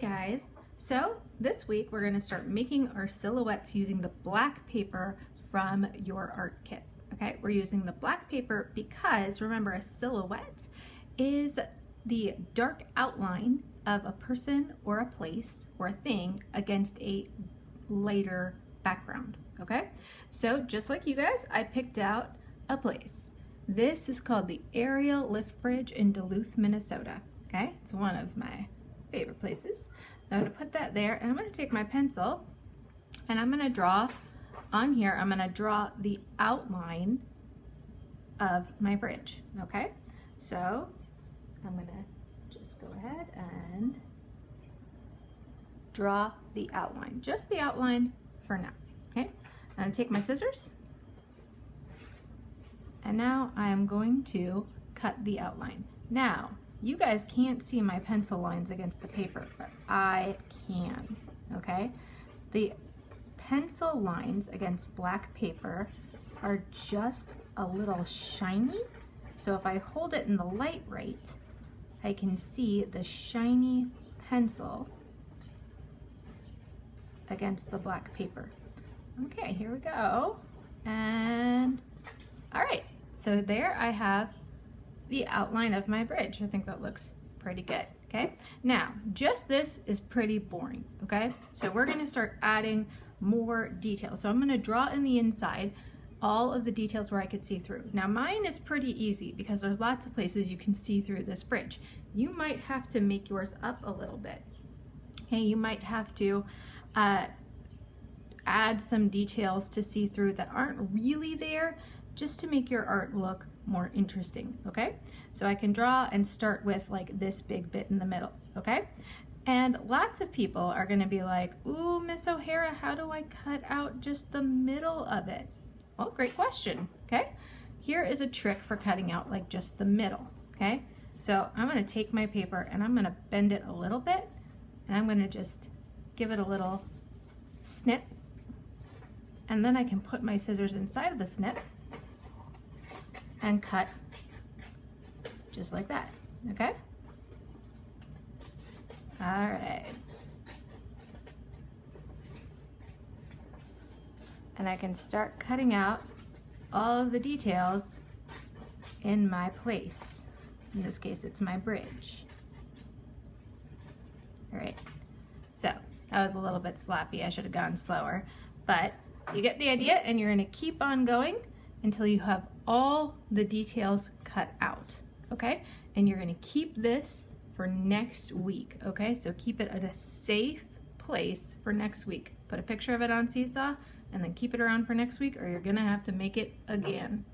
guys, so this week we're going to start making our silhouettes using the black paper from your art kit. Okay, we're using the black paper because remember, a silhouette is the dark outline of a person or a place or a thing against a lighter background. Okay, so just like you guys, I picked out a place. This is called the Aerial Lift Bridge in Duluth, Minnesota. Okay, it's one of my favorite places. I'm going to put that there, and I'm going to take my pencil and I'm going to draw on here. I'm going to draw the outline of my bridge. Okay, so I'm going to just go ahead and draw the outline, just the outline for now. Okay, I'm going to take my scissors, and now I'm going to cut the outline. Now, you guys can't see my pencil lines against the paper, but I can, okay? The pencil lines against black paper are just a little shiny. So if I hold it in the light right, I can see the shiny pencil against the black paper. Okay, here we go. And all right, so there I have the outline of my bridge. I think that looks pretty good. Okay, now just this is pretty boring. Okay, so we're going to start adding more detail. So I'm going to draw in the inside all of the details where I could see through. Now mine is pretty easy because there's lots of places you can see through this bridge. You might have to make yours up a little bit. Okay, you might have to add some details to see through that aren't really there, just to make your art look more interesting. Okay, so I can draw and start with like this big bit in the middle. Okay, and lots of people are going to be like, ooh, Miss O'Hara, how do I cut out just the middle of it? Well, great question. Okay, here is a trick for cutting out like just the middle. Okay, so I'm going to take my paper and I'm going to bend it a little bit, and I'm going to just give it a little snip, and then I can put my scissors inside of the snip and cut just like that. Okay, all right, and I can start cutting out all of the details in my place. In this case, it's my bridge. All right, so that was a little bit sloppy. I should have gone slower, but you get the idea, and you're going to keep on going until you have all the details cut out. Okay, and you're going to keep this for next week. Okay, so keep it at a safe place for next week. Put a picture of it on Seesaw and then keep it around for next week, or you're going to have to make it again.